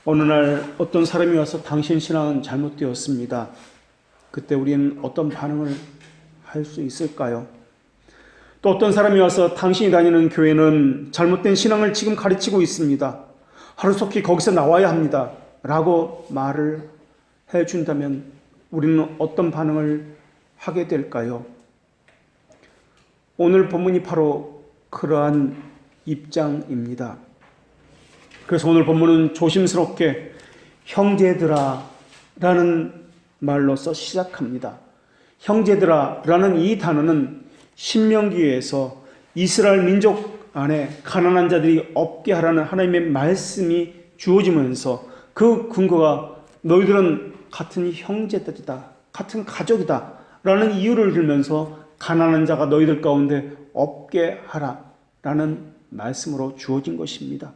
어느 날 어떤 사람이 와서 당신 신앙은 잘못되었습니다. 그때 우리는 어떤 반응을 할 수 있을까요? 또 어떤 사람이 와서 당신이 다니는 교회는 잘못된 신앙을 지금 가르치고 있습니다. 하루속히 거기서 나와야 합니다. 라고 말을 해준다면 우리는 어떤 반응을 하게 될까요? 오늘 본문이 바로 그러한 입장입니다. 그래서 오늘 본문은 조심스럽게 형제들아 라는 말로서 시작합니다. 형제들아 라는 이 단어는 신명기에서 이스라엘 민족 안에 가난한 자들이 없게 하라는 하나님의 말씀이 주어지면서 그 근거가 너희들은 같은 형제들이다, 같은 가족이다 라는 이유를 들면서 가난한 자가 너희들 가운데 없게 하라 라는 말씀으로 주어진 것입니다.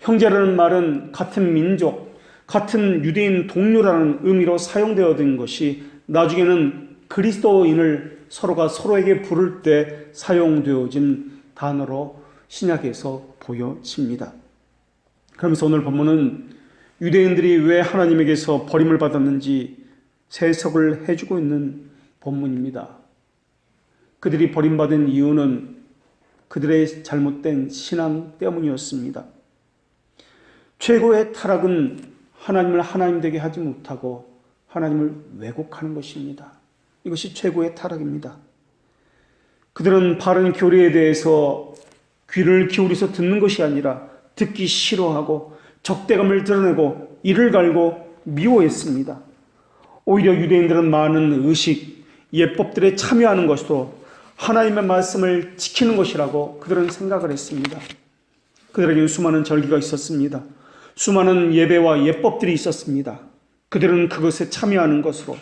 형제라는 말은 같은 민족, 같은 유대인 동료라는 의미로 사용되어진 것이 나중에는 그리스도인을 서로가 서로에게 부를 때 사용되어진 단어로 신약에서 보여집니다. 그러면서 오늘 본문은 유대인들이 왜 하나님에게서 버림을 받았는지 세석을 해주고 있는 본문입니다. 그들이 버림받은 이유는 그들의 잘못된 신앙 때문이었습니다. 최고의 타락은 하나님을 하나님 되게 하지 못하고 하나님을 왜곡하는 것입니다. 이것이 최고의 타락입니다. 그들은 바른 교리에 대해서 귀를 기울여서 듣는 것이 아니라 듣기 싫어하고 적대감을 드러내고 이를 갈고 미워했습니다. 오히려 유대인들은 많은 의식, 예법들에 참여하는 것으로 하나님의 말씀을 지키는 것이라고 그들은 생각을 했습니다. 그들에게는 수많은 절기가 있었습니다. 수많은 예배와 예법들이 있었습니다. 그들은 그것에 참여하는 것으로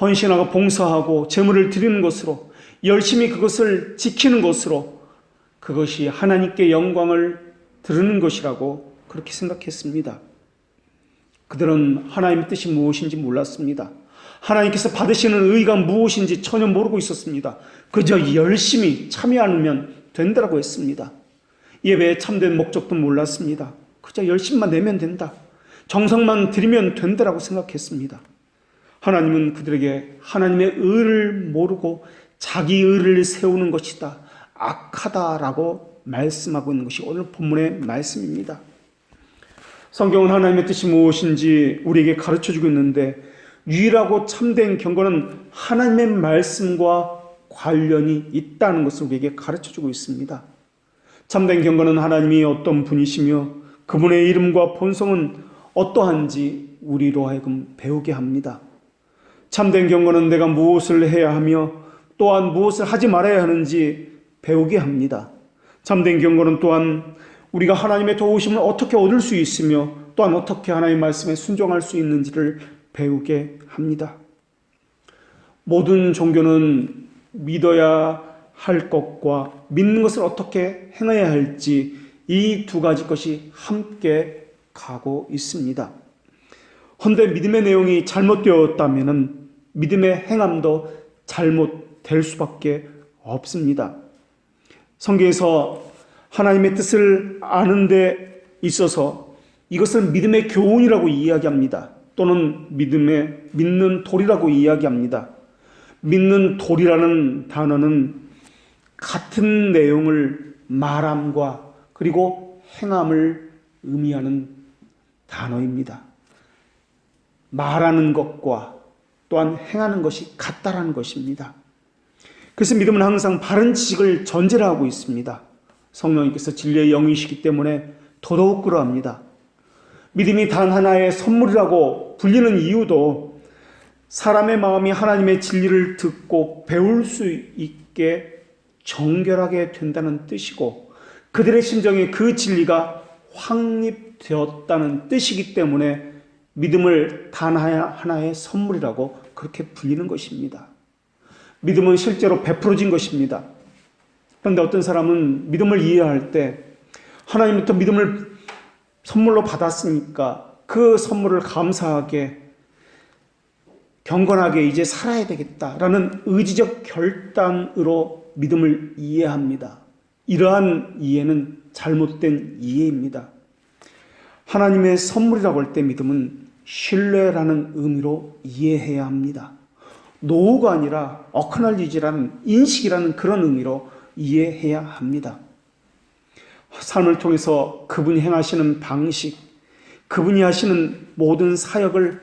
헌신하고 봉사하고 제물을 드리는 것으로 열심히 그것을 지키는 것으로 그것이 하나님께 영광을 드리는 것이라고 그렇게 생각했습니다. 그들은 하나님의 뜻이 무엇인지 몰랐습니다. 하나님께서 받으시는 의가 무엇인지 전혀 모르고 있었습니다. 그저 열심히 참여하면 된다고 했습니다. 예배의 참된 목적도 몰랐습니다. 그저 열심만 내면 된다. 정성만 드리면 된다고 생각했습니다. 하나님은 그들에게 하나님의 의를 모르고 자기 의를 세우는 것이다, 악하다라고 말씀하고 있는 것이 오늘 본문의 말씀입니다. 성경은 하나님의 뜻이 무엇인지 우리에게 가르쳐주고 있는데 유일하고 참된 경건은 하나님의 말씀과 관련이 있다는 것을 우리에게 가르쳐주고 있습니다. 참된 경건은 하나님이 어떤 분이시며 그분의 이름과 본성은 어떠한지 우리로 하여금 배우게 합니다. 참된 경건은 내가 무엇을 해야 하며 또한 무엇을 하지 말아야 하는지 배우게 합니다. 참된 경건은 또한 우리가 하나님의 도우심을 어떻게 얻을 수 있으며 또한 어떻게 하나님의 말씀에 순종할 수 있는지를 배우게 합니다. 모든 종교는 믿어야 할 것과 믿는 것을 어떻게 행해야 할지 이 두 가지 것이 함께 가고 있습니다. 헌데 믿음의 내용이 잘못되었다면 믿음의 행함도 잘못될 수밖에 없습니다. 성경에서 하나님의 뜻을 아는 데 있어서 이것을 믿음의 교훈이라고 이야기합니다. 또는 믿는 도리라고 이야기합니다. 믿는 도리라는 단어는 같은 내용을 말함과 그리고 행함을 의미하는 단어입니다. 말하는 것과 또한 행하는 것이 같다라는 것입니다. 그래서 믿음은 항상 바른 지식을 전제로 하고 있습니다. 성령님께서 진리의 영이시기 때문에 더더욱 그러합니다. 믿음이 단 하나의 선물이라고 불리는 이유도 사람의 마음이 하나님의 진리를 듣고 배울 수 있게 정결하게 된다는 뜻이고 그들의 심정에 그 진리가 확립되었다는 뜻이기 때문에 믿음을 단 하나의 선물이라고 그렇게 불리는 것입니다. 믿음은 실제로 베풀어진 것입니다. 그런데 어떤 사람은 믿음을 이해할 때 하나님부터 믿음을 선물로 받았으니까 그 선물을 감사하게 경건하게 이제 살아야 되겠다라는 의지적 결단으로 믿음을 이해합니다. 이러한 이해는 잘못된 이해입니다. 하나님의 선물이라고 할 때 믿음은 신뢰라는 의미로 이해해야 합니다. 노후가 아니라 어크널리지라는 인식이라는 그런 의미로 이해해야 합니다. 삶을 통해서 그분이 행하시는 방식, 그분이 하시는 모든 사역을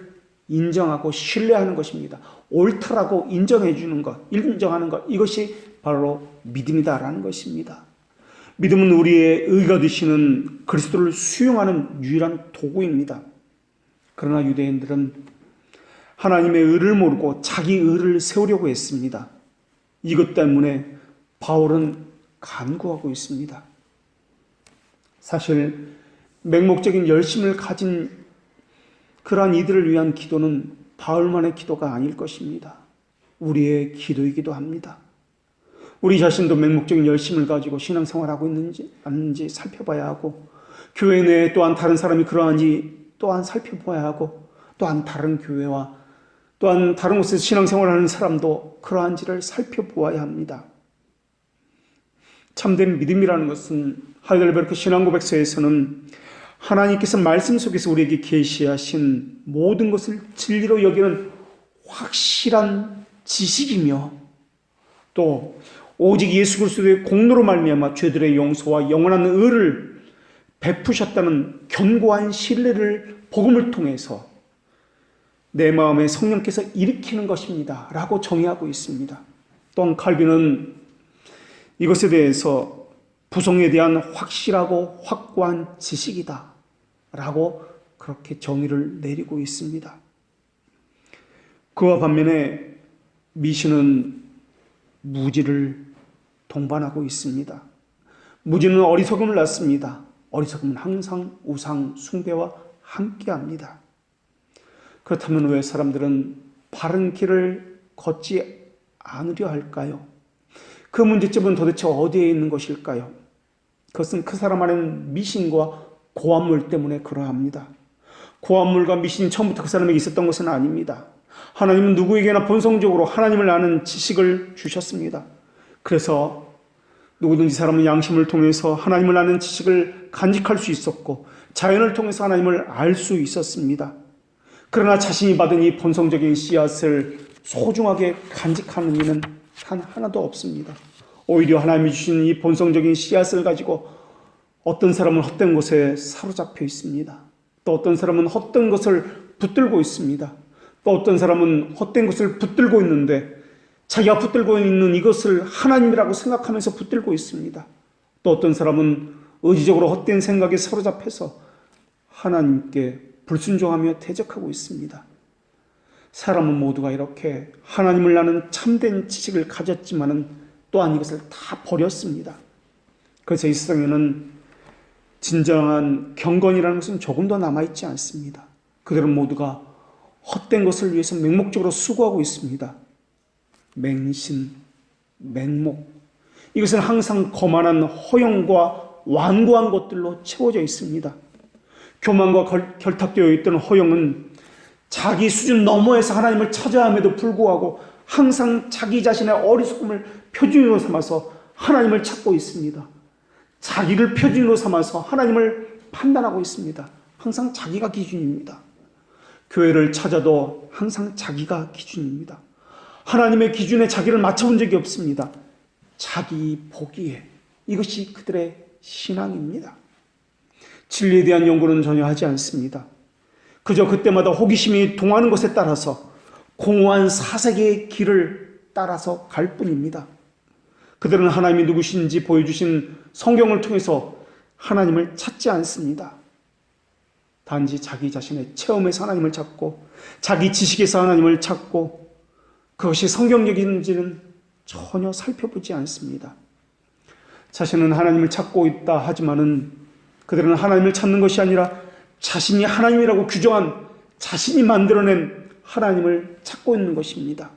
인정하고 신뢰하는 것입니다. 옳다라고 인정해 주는 것, 인정하는 것, 이것이 바로 믿음이다라는 것입니다. 믿음은 우리의 의가 되시는 그리스도를 수용하는 유일한 도구입니다. 그러나 유대인들은 하나님의 의를 모르고 자기 의를 세우려고 했습니다. 이것 때문에 바울은 간구하고 있습니다. 사실 맹목적인 열심을 가진 그러한 이들을 위한 기도는 바울만의 기도가 아닐 것입니다. 우리의 기도이기도 합니다. 우리 자신도 맹목적인 열심을 가지고 신앙생활하고 있는지 아닌지 살펴봐야 하고, 교회 내에 또한 다른 사람이 그러한지 또한 살펴봐야 하고, 또한 다른 교회와 또한 다른 곳에서 신앙생활하는 사람도 그러한지를 살펴보아야 합니다. 참된 믿음이라는 것은 하이델베르크 신앙고백서에서는 하나님께서 말씀 속에서 우리에게 계시하신 모든 것을 진리로 여기는 확실한 지식이며, 또 오직 예수 그리스도의 공로로 말미암아 죄들의 용서와 영원한 의를 베푸셨다는 견고한 신뢰를 복음을 통해서 내 마음에 성령께서 일으키는 것입니다 라고 정의하고 있습니다. 또한 칼빈은 이것에 대해서 부성에 대한 확실하고 확고한 지식이다 라고 그렇게 정의를 내리고 있습니다. 그와 반면에 미신은 무지를 동반하고 있습니다. 무지는 어리석음을 낳습니다. 어리석음은 항상 우상 숭배와 함께합니다. 그렇다면 왜 사람들은 바른 길을 걷지 않으려 할까요? 그 문제점은 도대체 어디에 있는 것일까요? 그것은 그 사람 안에는 미신과 고함물 때문에 그러합니다. 고함물과 미신이 처음부터 그 사람에게 있었던 것은 아닙니다. 하나님은 누구에게나 본성적으로 하나님을 아는 지식을 주셨습니다. 그래서 누구든지 사람은 양심을 통해서 하나님을 아는 지식을 간직할 수 있었고, 자연을 통해서 하나님을 알 수 있었습니다. 그러나 자신이 받은 이 본성적인 씨앗을 소중하게 간직하는 이는 단 하나도 없습니다. 오히려 하나님이 주신 이 본성적인 씨앗을 가지고 어떤 사람은 헛된 것에 사로잡혀 있습니다. 또 어떤 사람은 헛된 것을 붙들고 있습니다. 또 어떤 사람은 헛된 것을 붙들고 있는데 자기가 붙들고 있는 이것을 하나님이라고 생각하면서 붙들고 있습니다. 또 어떤 사람은 의지적으로 헛된 생각에 사로잡혀서 하나님께 불순종하며 대적하고 있습니다. 사람은 모두가 이렇게 하나님을 아는 참된 지식을 가졌지만은 또한 이것을 다 버렸습니다. 그래서 이 세상에는 진정한 경건이라는 것은 조금도 남아있지 않습니다. 그들은 모두가 헛된 것을 위해서 맹목적으로 수고하고 있습니다. 맹신, 맹목, 이것은 항상 거만한 허영과 완고한 것들로 채워져 있습니다. 교만과 결탁되어 있던 허영은 자기 수준 너머에서 하나님을 찾아야 함에도 불구하고 항상 자기 자신의 어리석음을 표준으로 삼아서 하나님을 찾고 있습니다. 자기를 표준으로 삼아서 하나님을 판단하고 있습니다. 항상 자기가 기준입니다. 교회를 찾아도 항상 자기가 기준입니다. 하나님의 기준에 자기를 맞춰본 적이 없습니다. 자기 보기에, 이것이 그들의 신앙입니다. 진리에 대한 연구는 전혀 하지 않습니다. 그저 그때마다 호기심이 동하는 것에 따라서 공허한 사색의 길을 따라서 갈 뿐입니다. 그들은 하나님이 누구신지 보여주신 성경을 통해서 하나님을 찾지 않습니다. 단지 자기 자신의 체험에서 하나님을 찾고 자기 지식에서 하나님을 찾고 그것이 성경적인지는 전혀 살펴보지 않습니다. 자신은 하나님을 찾고 있다 하지만은 그들은 하나님을 찾는 것이 아니라 자신이 하나님이라고 규정한, 자신이 만들어낸 하나님을 찾고 있는 것입니다.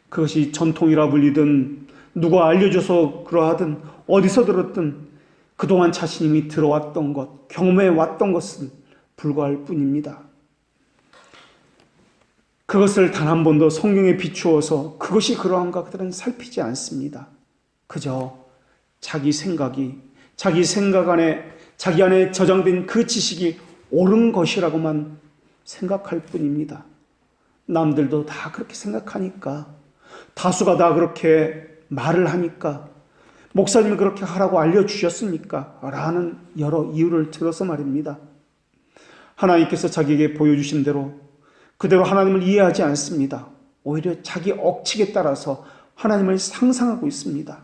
그것이 전통이라 불리든 누가 알려줘서 그러하든 어디서 들었든 그동안 자신이 들어왔던 것, 경험해 왔던 것은 불과할 뿐입니다. 그것을 단 한 번도 성경에 비추어서 그것이 그러한가 그들은 살피지 않습니다. 그저 자기 생각이, 자기 생각 안에, 자기 안에 저장된 그 지식이 옳은 것이라고만 생각할 뿐입니다. 남들도 다 그렇게 생각하니까, 다수가 다 그렇게 말을 하니까, 목사님이 그렇게 하라고 알려주셨습니까? 라는 여러 이유를 들어서 말입니다. 하나님께서 자기에게 보여주신 대로 그대로 하나님을 이해하지 않습니다. 오히려 자기 억측에 따라서 하나님을 상상하고 있습니다.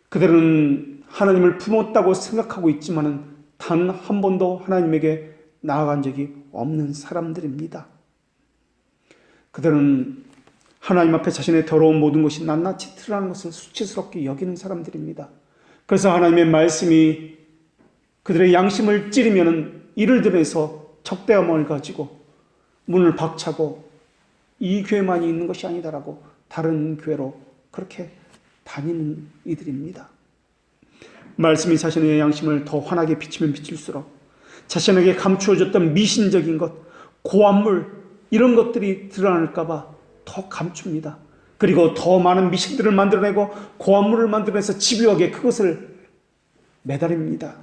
그들은 하나님을 품었다고 생각하고 있지만은 단 한 번도 하나님에게 나아간 적이 없는 사람들입니다. 그들은 하나님 앞에 자신의 더러운 모든 것이 낱낱이 드러나는 것을 수치스럽게 여기는 사람들입니다. 그래서 하나님의 말씀이 그들의 양심을 찌르면은 이를 들여서 적대함을 가지고 문을 박차고 이 교회만이 있는 것이 아니다라고 다른 교회로 그렇게 다니는 이들입니다. 말씀이 자신의 양심을 더 환하게 비치면 비칠수록 자신에게 감추어졌던 미신적인 것, 고안물 이런 것들이 드러날까 봐 더 감춥니다. 그리고 더 많은 미신들을 만들어내고 고안물을 만들어내서 집요하게 그것을 매달립니다.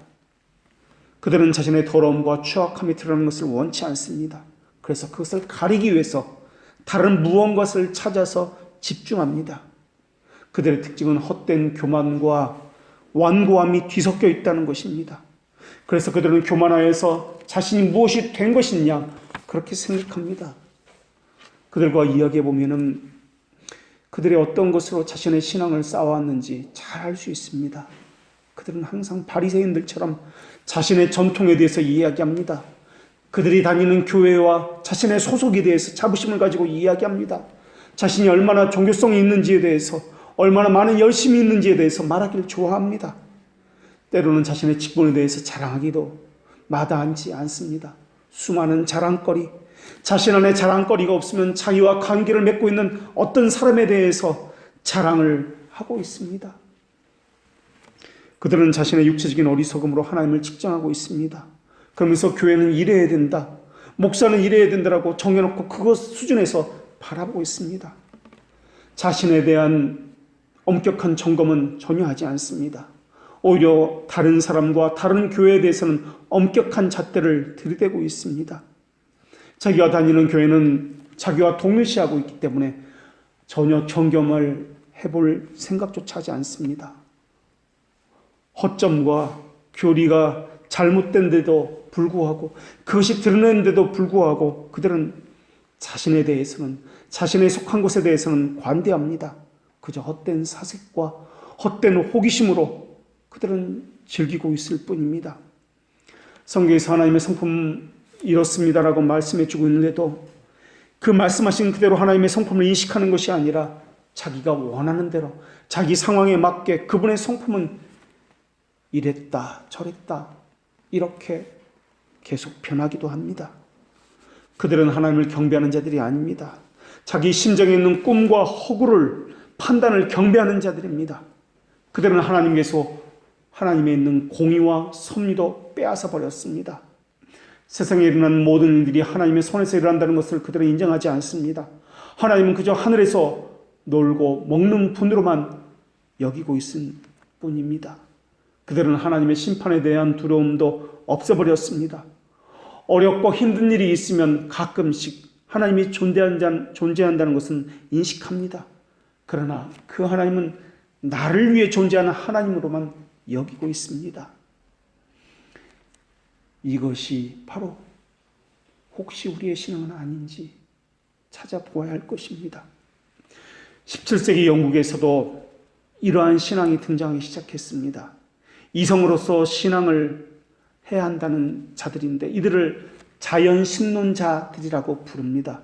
그들은 자신의 더러움과 추악함이 드러나는 것을 원치 않습니다. 그래서 그것을 가리기 위해서 다른 무언가를 찾아서 집중합니다. 그들의 특징은 헛된 교만과 완고함이 뒤섞여 있다는 것입니다. 그래서 그들은 교만하여서 자신이 무엇이 된 것이냐 그렇게 생각합니다. 그들과 이야기해보면 그들이 어떤 것으로 자신의 신앙을 쌓아왔는지 잘 알 수 있습니다. 그들은 항상 바리새인들처럼 자신의 전통에 대해서 이야기합니다. 그들이 다니는 교회와 자신의 소속에 대해서 자부심을 가지고 이야기합니다. 자신이 얼마나 종교성이 있는지에 대해서, 얼마나 많은 열심이 있는지에 대해서 말하기를 좋아합니다. 때로는 자신의 직분에 대해서 자랑하기도 마다하지 않습니다. 수많은 자랑거리, 자신 안에 자랑거리가 없으면 자기와 관계를 맺고 있는 어떤 사람에 대해서 자랑을 하고 있습니다. 그들은 자신의 육체적인 어리석음으로 하나님을 측정하고 있습니다. 그러면서 교회는 이래야 된다, 목사는 이래야 된다라고 정해놓고 그것 수준에서 바라보고 있습니다. 자신에 대한 엄격한 점검은 전혀 하지 않습니다. 오히려 다른 사람과 다른 교회에 대해서는 엄격한 잣대를 들이대고 있습니다. 자기가 다니는 교회는 자기와 동일시하고 있기 때문에 전혀 점검을 해볼 생각조차 하지 않습니다. 허점과 교리가 잘못된데도 불구하고, 그것이 드러낸데도 불구하고 그들은 자신에 대해서는, 자신의 속한 것에 대해서는 관대합니다. 그저 헛된 사색과 헛된 호기심으로 그들은 즐기고 있을 뿐입니다. 성경에서 하나님의 성품 이렇습니다라고 말씀해 주고 있는데도 그 말씀하신 그대로 하나님의 성품을 인식하는 것이 아니라 자기가 원하는 대로 자기 상황에 맞게 그분의 성품은 이랬다 저랬다 이렇게 계속 변하기도 합니다. 그들은 하나님을 경배하는 자들이 아닙니다. 자기 심정에 있는 꿈과 허구를, 판단을 경배하는 자들입니다. 그들은 하나님께서 하나님에 있는 공의와 섭리도 빼앗아 버렸습니다. 세상에 일어나는 모든 일들이 하나님의 손에서 일어난다는 것을 그들은 인정하지 않습니다. 하나님은 그저 하늘에서 놀고 먹는 분으로만 여기고 있을 뿐입니다. 그들은 하나님의 심판에 대한 두려움도 없애버렸습니다. 어렵고 힘든 일이 있으면 가끔씩 하나님이 존재한다는 것은 인식합니다. 그러나 그 하나님은 나를 위해 존재하는 하나님으로만 여기고 있습니다. 이것이 바로 혹시 우리의 신앙은 아닌지 찾아보아야 할 것입니다. 17세기 영국에서도 이러한 신앙이 등장하기 시작했습니다. 이성으로서 신앙을 해야 한다는 자들인데 이들을 자연신론자들이라고 부릅니다.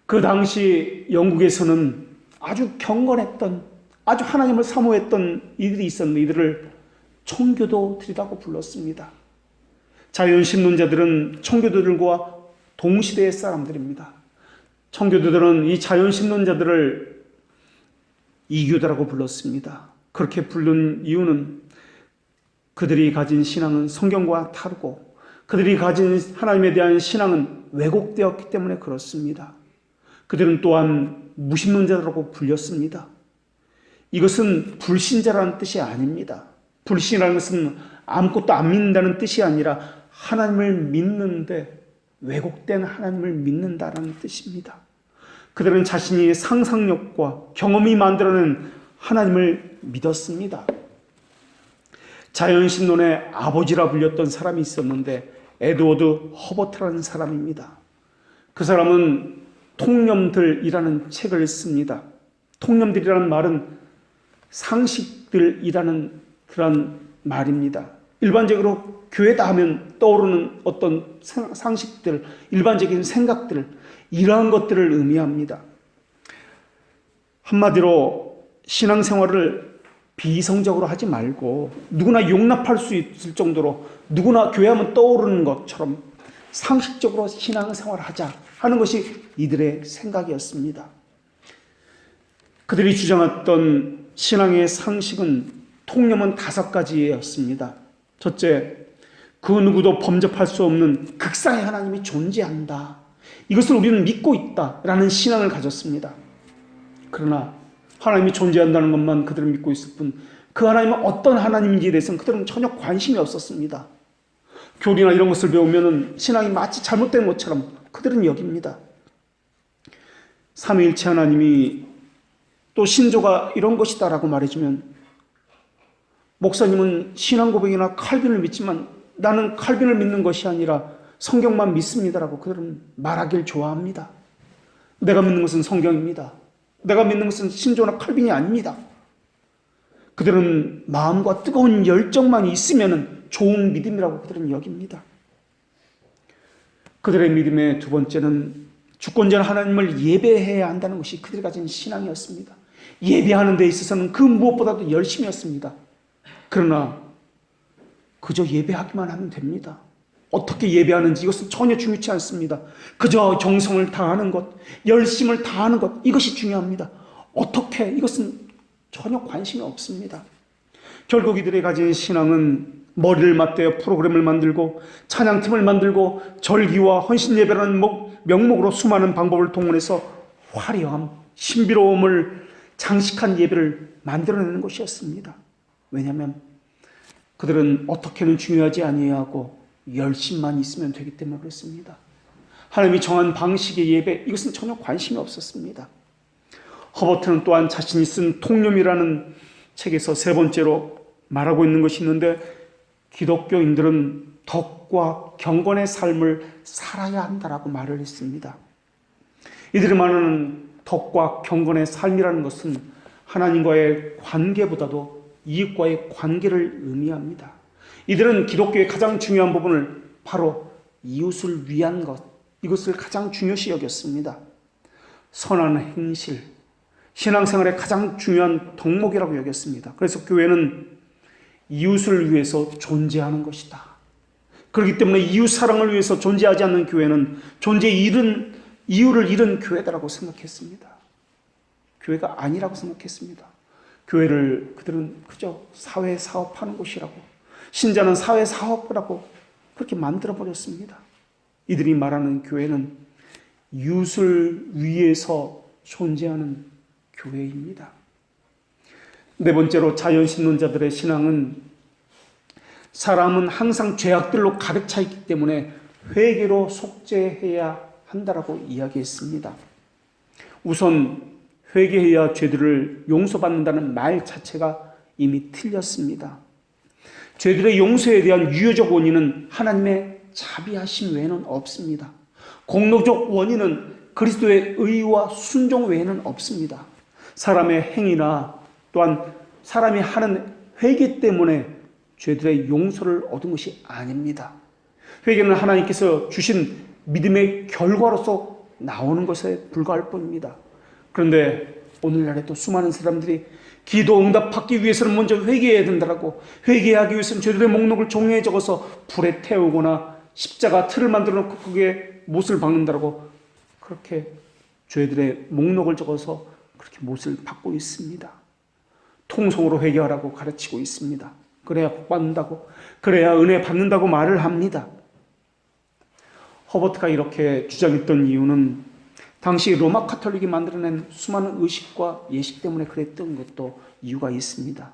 그 당시 영국에서는 아주 경건했던, 아주 하나님을 사모했던 이들이 있었는데 이들을 청교도들이라고 불렀습니다. 자연신론자들은 청교도들과 동시대의 사람들입니다. 청교도들은 이 자연신론자들을 이교도라고 불렀습니다. 그렇게 부른 이유는 그들이 가진 신앙은 성경과 다르고 그들이 가진 하나님에 대한 신앙은 왜곡되었기 때문에 그렇습니다. 그들은 또한 무신론자라고 불렸습니다. 이것은 불신자라는 뜻이 아닙니다. 불신이라는 것은 아무것도 안 믿는다는 뜻이 아니라 하나님을 믿는데 왜곡된 하나님을 믿는다라는 뜻입니다. 그들은 자신이 상상력과 경험이 만들어낸 하나님을 믿었습니다. 자연신론의 아버지라 불렸던 사람이 있었는데 에드워드 허버트라는 사람입니다. 그 사람은 통념들이라는 책을 씁니다. 통념들이라는 말은 상식들이라는 그런 말입니다. 일반적으로 교회다 하면 떠오르는 어떤 상식들, 일반적인 생각들, 이러한 것들을 의미합니다. 한마디로 신앙생활을 비이성적으로 하지 말고 누구나 용납할 수 있을 정도로 누구나 교회하면 떠오르는 것처럼 상식적으로 신앙생활을 하자 하는 것이 이들의 생각이었습니다. 그들이 주장했던 신앙의 상식은 통념은 5가지였습니다. 첫째, 그 누구도 범접할 수 없는 극상의 하나님이 존재한다. 이것을 우리는 믿고 있다라는 신앙을 가졌습니다. 그러나 하나님이 존재한다는 것만 그들은 믿고 있을 뿐 그 하나님은 어떤 하나님인지에 대해서는 그들은 전혀 관심이 없었습니다. 교리나 이런 것을 배우면 신앙이 마치 잘못된 것처럼 그들은 여깁니다. 삼위일체 하나님이 또 신조가 이런 것이다라고 말해주면 목사님은 신앙 고백이나 칼빈을 믿지만 나는 칼빈을 믿는 것이 아니라 성경만 믿습니다라고 그들은 말하길 좋아합니다. 내가 믿는 것은 성경입니다. 내가 믿는 것은 신조나 칼빈이 아닙니다. 그들은 마음과 뜨거운 열정만 있으면 좋은 믿음이라고 그들은 여깁니다. 그들의 믿음의 두 번째는 주권자 하나님을 예배해야 한다는 것이 그들이 가진 신앙이었습니다. 예배하는 데 있어서는 그 무엇보다도 열심이었습니다. 그러나 그저 예배하기만 하면 됩니다. 어떻게 예배하는지 이것은 전혀 중요치 않습니다. 그저 정성을 다하는 것, 열심을 다하는 것, 이것이 중요합니다. 어떻게, 이것은 전혀 관심이 없습니다. 결국 이들이 가진 신앙은 머리를 맞대어 프로그램을 만들고 찬양팀을 만들고 절기와 헌신 예배라는 명목으로 수많은 방법을 동원해서 화려함, 신비로움을 장식한 예배를 만들어내는 것이었습니다. 왜냐하면 그들은 어떻게는 중요하지 아니하고 열심만 있으면 되기 때문에 그렇습니다. 하나님이 정한 방식의 예배, 이것은 전혀 관심이 없었습니다. 허버트는 또한 자신이 쓴 통념이라는 책에서 세 번째로 말하고 있는 것이 있는데 기독교인들은 덕과 경건의 삶을 살아야 한다라고 말을 했습니다. 이들이 말하는 덕과 경건의 삶이라는 것은 하나님과의 관계보다도 이웃과의 관계를 의미합니다. 이들은 기독교의 가장 중요한 부분을 바로 이웃을 위한 것, 이것을 가장 중요시 여겼습니다. 선한 행실, 신앙생활의 가장 중요한 덕목이라고 여겼습니다. 그래서 교회는 이웃을 위해서 존재하는 것이다. 그렇기 때문에 이웃 사랑을 위해서 존재하지 않는 교회는 이유를 잃은 교회다라고 생각했습니다. 교회가 아니라고 생각했습니다. 교회를 그들은 그저 사회 사업하는 곳이라고, 신자는 사회 사업이라고 그렇게 만들어버렸습니다. 이들이 말하는 교회는 이웃을 위해서 존재하는 교회입니다. 네 번째로 자연신론자들의 신앙은 사람은 항상 죄악들로 가득 차 있기 때문에 회개로 속죄해야 한다라고 이야기했습니다. 우선 회개해야 죄들을 용서받는다는 말 자체가 이미 틀렸습니다. 죄들의 용서에 대한 유효적 원인은 하나님의 자비하심 외에는 없습니다. 공로적 원인은 그리스도의 의와 순종 외에는 없습니다. 사람의 행위나 또한 사람이 하는 회개 때문에 죄들의 용서를 얻은 것이 아닙니다. 회개는 하나님께서 주신 믿음의 결과로서 나오는 것에 불과할 뿐입니다. 그런데 오늘날에 또 수많은 사람들이 기도 응답받기 위해서는 먼저 회개해야 된다라고, 회개하기 위해서는 죄들의 목록을 종이에 적어서 불에 태우거나 십자가 틀을 만들어 놓고 그게 못을 박는다라고 그렇게 죄들의 목록을 적어서 그렇게 못을 받고 있습니다. 통성으로 회개하라고 가르치고 있습니다. 그래야 복 받는다고, 그래야 은혜 받는다고 말을 합니다. 허버트가 이렇게 주장했던 이유는 당시 로마 카톨릭이 만들어낸 수많은 의식과 예식 때문에 그랬던 것도 이유가 있습니다.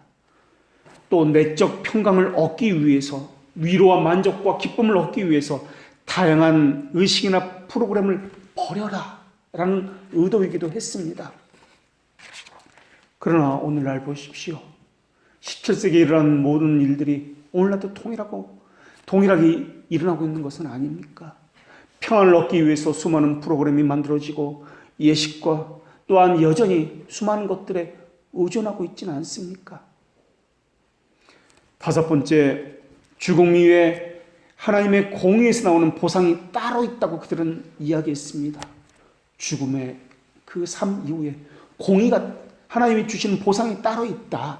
또 내적 평강을 얻기 위해서 위로와 만족과 기쁨을 얻기 위해서 다양한 의식이나 프로그램을 버려라 라는 의도이기도 했습니다. 그러나 오늘날 보십시오. 17세기에 일어난 모든 일들이 오늘날도 동일하게 일어나고 있는 것은 아닙니까? 평안을 얻기 위해서 수많은 프로그램이 만들어지고 예식과 또한 여전히 수많은 것들에 의존하고 있지는 않습니까? 다섯 번째, 죽음 이후에 하나님의 공의에서 나오는 보상이 따로 있다고 그들은 이야기했습니다. 죽음의 그 삶 이후에 공의가 하나님이 주시는 보상이 따로 있다.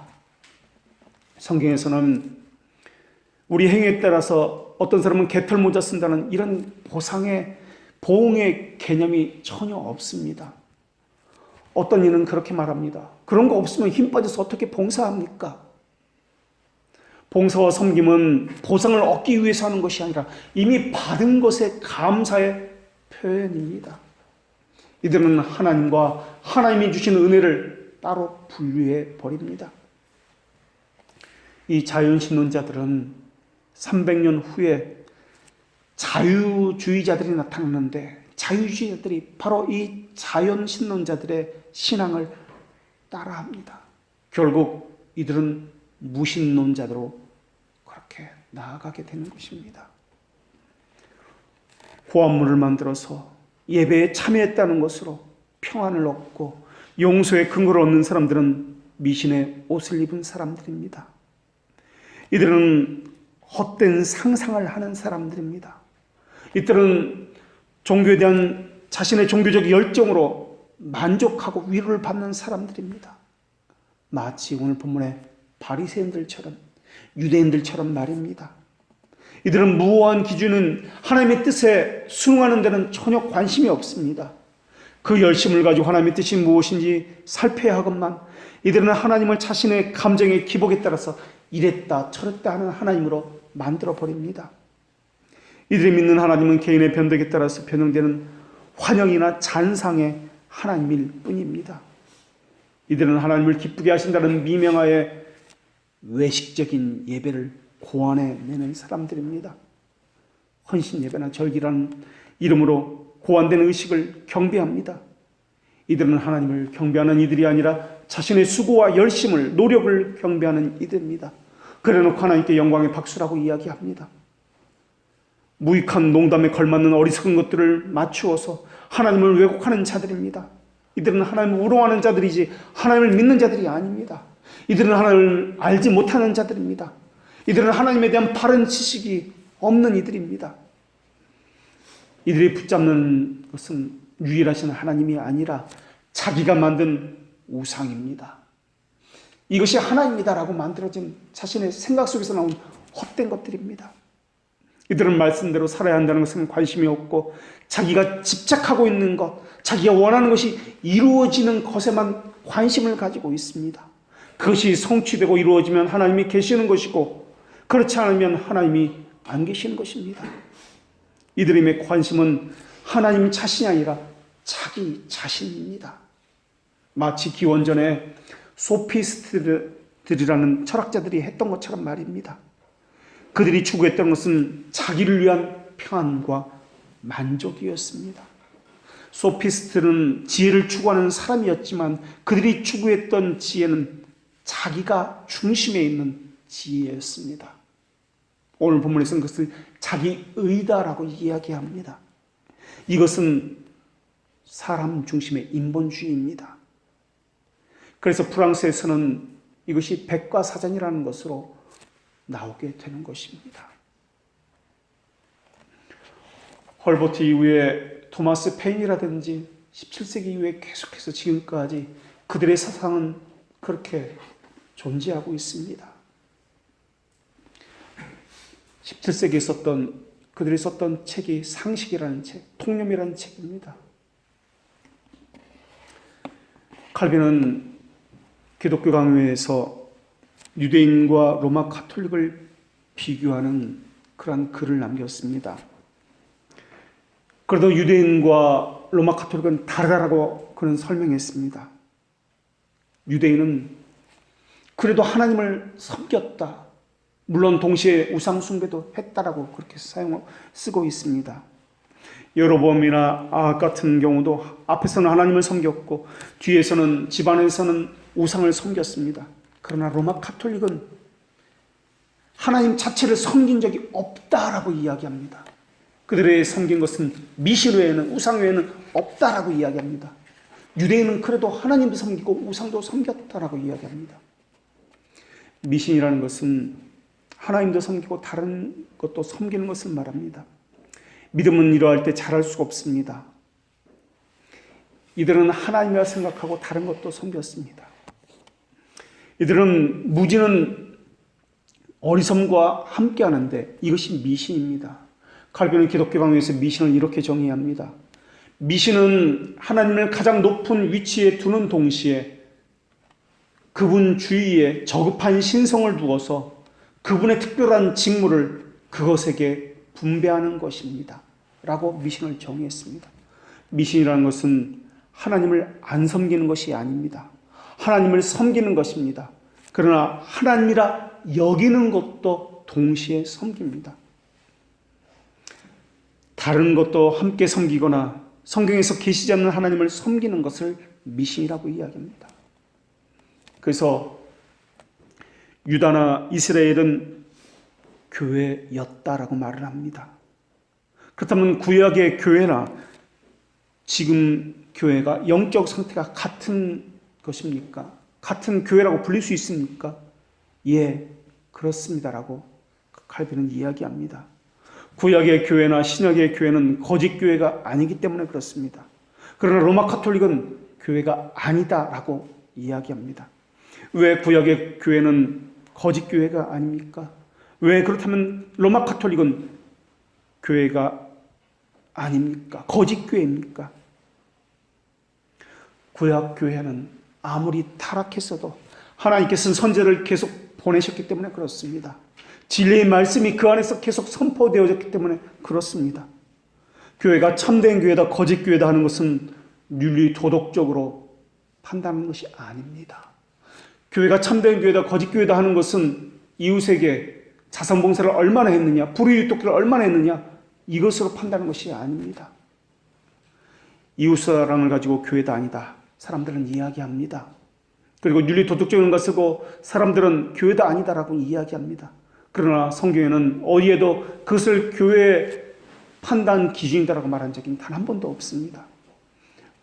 성경에서는 우리 행위에 따라서 어떤 사람은 개털 모자 쓴다는 이런 보응의 개념이 전혀 없습니다. 어떤 이는 그렇게 말합니다. 그런 거 없으면 힘 빠져서 어떻게 봉사합니까? 봉사와 섬김은 보상을 얻기 위해서 하는 것이 아니라 이미 받은 것에 감사의 표현입니다. 이들은 하나님과 하나님이 주신 은혜를 따로 분류해 버립니다. 이 자연신론자들은 300년 후에 자유주의자들이 나타나는데 자유주의자들이 바로 이 자연신론자들의 신앙을 따라합니다. 결국 이들은 무신론자로 그렇게 나아가게 되는 것입니다. 고한물을 만들어서 예배에 참여했다는 것으로 평안을 얻고 용서의 근거를 얻는 사람들은 미신의 옷을 입은 사람들입니다. 이들은 헛된 상상을 하는 사람들입니다. 이들은 종교에 대한 자신의 종교적 열정으로 만족하고 위로를 받는 사람들입니다. 마치 오늘 본문의 바리새인들처럼 유대인들처럼 말입니다. 이들은 무호한 기준은 하나님의 뜻에 순응하는 데는 전혀 관심이 없습니다. 그 열심을 가지고 하나님의 뜻이 무엇인지 살펴야 하건만 이들은 하나님을 자신의 감정의 기복에 따라서 이랬다 저랬다 하는 하나님으로 만들어버립니다. 이들이 믿는 하나님은 개인의 변덕에 따라서 변형되는 환영이나 잔상의 하나님일 뿐입니다. 이들은 하나님을 기쁘게 하신다는 미명하에 외식적인 예배를 고안해내는 사람들입니다. 헌신 예배나 절기라는 이름으로 고안된 의식을 경배합니다. 이들은 하나님을 경배하는 이들이 아니라 자신의 수고와 열심을, 노력을 경배하는 이들입니다. 그래놓고 하나님께 영광의 박수라고 이야기합니다. 무익한 농담에 걸맞는 어리석은 것들을 맞추어서 하나님을 왜곡하는 자들입니다. 이들은 하나님을 우롱하는 자들이지 하나님을 믿는 자들이 아닙니다. 이들은 하나님을 알지 못하는 자들입니다. 이들은 하나님에 대한 바른 지식이 없는 이들입니다. 이들이 붙잡는 것은 유일하신 하나님이 아니라 자기가 만든 우상입니다. 이것이 하나님이다라고 만들어진 자신의 생각 속에서 나온 헛된 것들입니다. 이들은 말씀대로 살아야 한다는 것은 관심이 없고 자기가 집착하고 있는 것, 자기가 원하는 것이 이루어지는 것에만 관심을 가지고 있습니다. 그것이 성취되고 이루어지면 하나님이 계시는 것이고 그렇지 않으면 하나님이 안 계시는 것입니다. 이들의 관심은 하나님 자신이 아니라 자기 자신입니다. 마치 기원전에 소피스트들이라는 철학자들이 했던 것처럼 말입니다. 그들이 추구했던 것은 자기를 위한 평안과 만족이었습니다. 소피스트는 지혜를 추구하는 사람이었지만 그들이 추구했던 지혜는 자기가 중심에 있는 지혜였습니다. 오늘 본문에서는 그것을 자기의다라고 이야기합니다. 이것은 사람 중심의 인본주의입니다. 그래서 프랑스에서는 이것이 백과사전이라는 것으로 나오게 되는 것입니다. 헐버트 이후에 토마스 페인이라든지 17세기 이후에 계속해서 지금까지 그들의 사상은 그렇게 존재하고 있습니다. 17세기에 그들이 썼던 책이 상식이라는 책, 통념이라는 책입니다. 칼빈은 기독교 강요에서 유대인과 로마 가톨릭을 비교하는 그런 글을 남겼습니다. 그래도 유대인과 로마 가톨릭은 다르다라고 그는 설명했습니다. 유대인은 그래도 하나님을 섬겼다. 물론 동시에 우상 숭배도 했다라고 그렇게 쓰고 있습니다. 여로보암이나 아합 같은 경우도 앞에서는 하나님을 섬겼고 뒤에서는 집안에서는 우상을 섬겼습니다. 그러나 로마 가톨릭은 하나님 자체를 섬긴 적이 없다라고 이야기합니다. 그들의 섬긴 것은 미신 외에는, 우상 외에는 없다라고 이야기합니다. 유대인은 그래도 하나님도 섬기고 우상도 섬겼다라고 이야기합니다. 미신이라는 것은 하나님도 섬기고 다른 것도 섬기는 것을 말합니다. 믿음은 이러할 때 잘할 수가 없습니다. 이들은 하나님이라 생각하고 다른 것도 섬겼습니다. 이들은 무지는 어리석음과 함께하는데 이것이 미신입니다. 칼빈은 기독교 강요에서 미신을 이렇게 정의합니다. 미신은 하나님을 가장 높은 위치에 두는 동시에 그분 주위에 저급한 신성을 두어서 그분의 특별한 직무를 그것에게 분배하는 것입니다. 라고 미신을 정의했습니다. 미신이라는 것은 하나님을 안 섬기는 것이 아닙니다. 하나님을 섬기는 것입니다. 그러나 하나님이라 여기는 것도 동시에 섬깁니다. 다른 것도 함께 섬기거나 성경에서 계시지 않는 하나님을 섬기는 것을 미신이라고 이야기합니다. 그래서 유다나 이스라엘은 교회였다라고 말을 합니다. 그렇다면 구약의 교회나 지금 교회가 영적 상태가 같은 것입니까? 같은 교회라고 불릴 수 있습니까? 예, 그렇습니다라고 칼빈은 이야기합니다. 구약의 교회나 신약의 교회는 거짓 교회가 아니기 때문에 그렇습니다. 그러나 로마 가톨릭은 교회가 아니다라고 이야기합니다. 왜 구약의 교회는 거짓 교회가 아닙니까? 왜 그렇다면 로마 가톨릭은 교회가 아닙니까? 거짓 교회입니까? 구약 교회는 아무리 타락했어도 하나님께서는 선지자를 계속 보내셨기 때문에 그렇습니다. 진리의 말씀이 그 안에서 계속 선포되어졌기 때문에 그렇습니다. 교회가 참된 교회다 거짓 교회다 하는 것은 윤리 도덕적으로 판단하는 것이 아닙니다. 교회가 참된 교회다 거짓 교회다 하는 것은 이웃에게 자선봉사를 얼마나 했느냐, 불의유독기를 얼마나 했느냐, 이것으로 판단하는 것이 아닙니다. 이웃사랑을 가지고 교회다 아니다 사람들은 이야기합니다. 그리고 윤리 도덕적인 것을 쓰고 사람들은 교회다 아니다라고 이야기합니다. 그러나 성경에는 어디에도 그것을 교회의 판단 기준이다라고 말한 적이 단 한 번도 없습니다.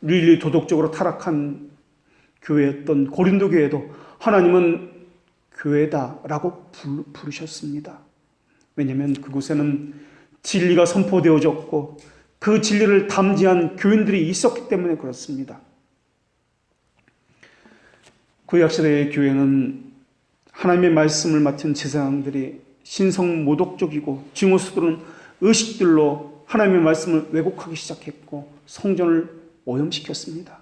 윤리 도덕적으로 타락한 교회였던 고린도 교회도 하나님은 교회다라고 부르셨습니다. 왜냐하면 그곳에는 진리가 선포되어졌고 그 진리를 담지한 교인들이 있었기 때문에 그렇습니다. 구약시대의 교회는 하나님의 말씀을 맡은 제사장들이 신성모독적이고 증오스러운 의식들로 하나님의 말씀을 왜곡하기 시작했고 성전을 오염시켰습니다.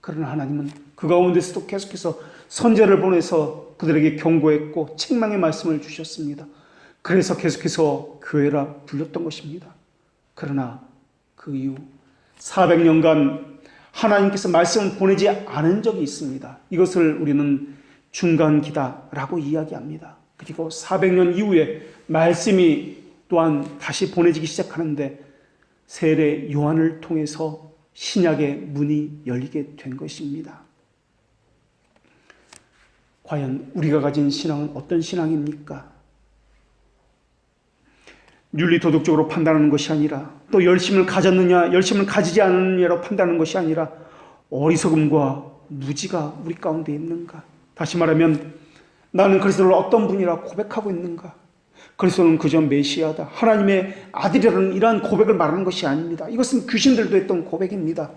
그러나 하나님은 그 가운데서도 계속해서 선지자를 보내서 그들에게 경고했고 책망의 말씀을 주셨습니다. 그래서 계속해서 교회라 불렸던 것입니다. 그러나 그 이후 400년간 하나님께서 말씀을 보내지 않은 적이 있습니다. 이것을 우리는 중간기다라고 이야기합니다. 그리고 400년 이후에 말씀이 또한 다시 보내지기 시작하는데 세례 요한을 통해서 신약의 문이 열리게 된 것입니다. 과연 우리가 가진 신앙은 어떤 신앙입니까? 윤리 도덕적으로 판단하는 것이 아니라 또 열심을 가졌느냐 열심을 가지지 않느냐로 판단하는 것이 아니라 어리석음과 무지가 우리 가운데 있는가? 다시 말하면 나는 그리스도를 어떤 분이라 고백하고 있는가? 그리스도는 그저 메시아다, 하나님의 아들이라는 이러한 고백을 말하는 것이 아닙니다. 이것은 귀신들도 했던 고백입니다.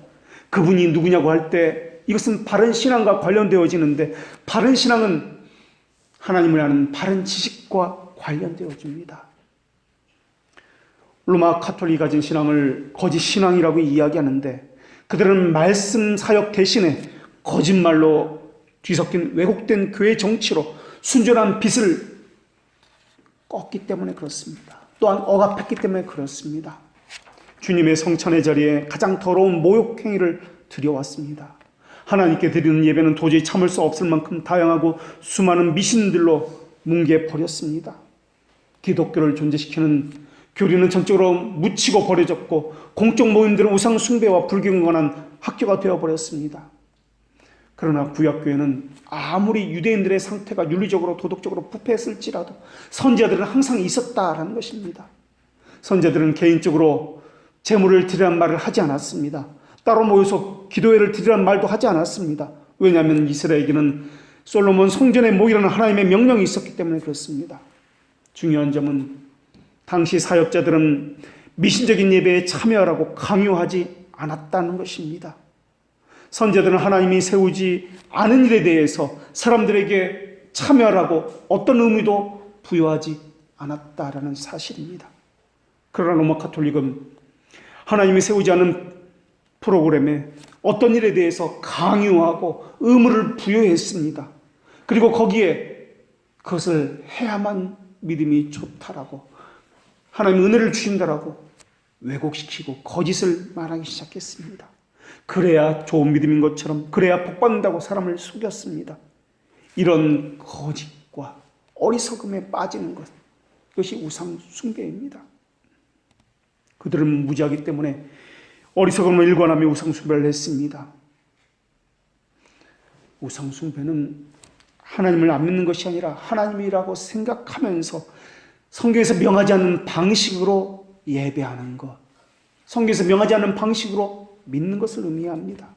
그분이 누구냐고 할 때 이것은 바른 신앙과 관련되어지는데 바른 신앙은 하나님을 아는 바른 지식과 관련되어집니다. 로마 가톨릭이 가진 신앙을 거짓 신앙이라고 이야기하는데 그들은 말씀 사역 대신에 거짓말로 뒤섞인 왜곡된 교회 정치로 순전한 빛을 껐기 때문에 그렇습니다. 또한 억압했기 때문에 그렇습니다. 주님의 성찬의 자리에 가장 더러운 모욕 행위를 드려왔습니다. 하나님께 드리는 예배는 도저히 참을 수 없을 만큼 다양하고 수많은 미신들로 뭉개버렸습니다. 기독교를 존재시키는 교리는 전적으로 묻히고 버려졌고 공적 모임들은 우상 숭배와 불경에 관한 학교가 되어버렸습니다. 그러나 구약교회는 아무리 유대인들의 상태가 윤리적으로 도덕적으로 부패했을지라도 선지자들은 항상 있었다라는 것입니다. 선지자들은 개인적으로 제물을 드리라는 말을 하지 않았습니다. 따로 모여서 기도회를 드리라는 말도 하지 않았습니다. 왜냐하면 이스라엘에게는 솔로몬 성전에 모이라는 하나님의 명령이 있었기 때문에 그렇습니다. 중요한 점은 당시 사역자들은 미신적인 예배에 참여하라고 강요하지 않았다는 것입니다. 선지자들은 하나님이 세우지 않은 일에 대해서 사람들에게 참여하라고 어떤 의미도 부여하지 않았다라는 사실입니다. 그러나 로마 가톨릭은 하나님이 세우지 않은 프로그램에 어떤 일에 대해서 강요하고 의무를 부여했습니다. 그리고 거기에 그것을 해야만 믿음이 좋다라고 하나님의 은혜를 주신다라고 왜곡시키고 거짓을 말하기 시작했습니다. 그래야 좋은 믿음인 것처럼, 그래야 복받는다고 사람을 속였습니다. 이런 거짓과 어리석음에 빠지는 것, 이것이 우상 숭배입니다. 그들은 무지하기 때문에 어리석음을 일관하며 우상 숭배를 했습니다. 우상 숭배는 하나님을 안 믿는 것이 아니라 하나님이라고 생각하면서 성경에서 명하지 않는 방식으로 예배하는 것, 성경에서 명하지 않는 방식으로 믿는 것을 의미합니다.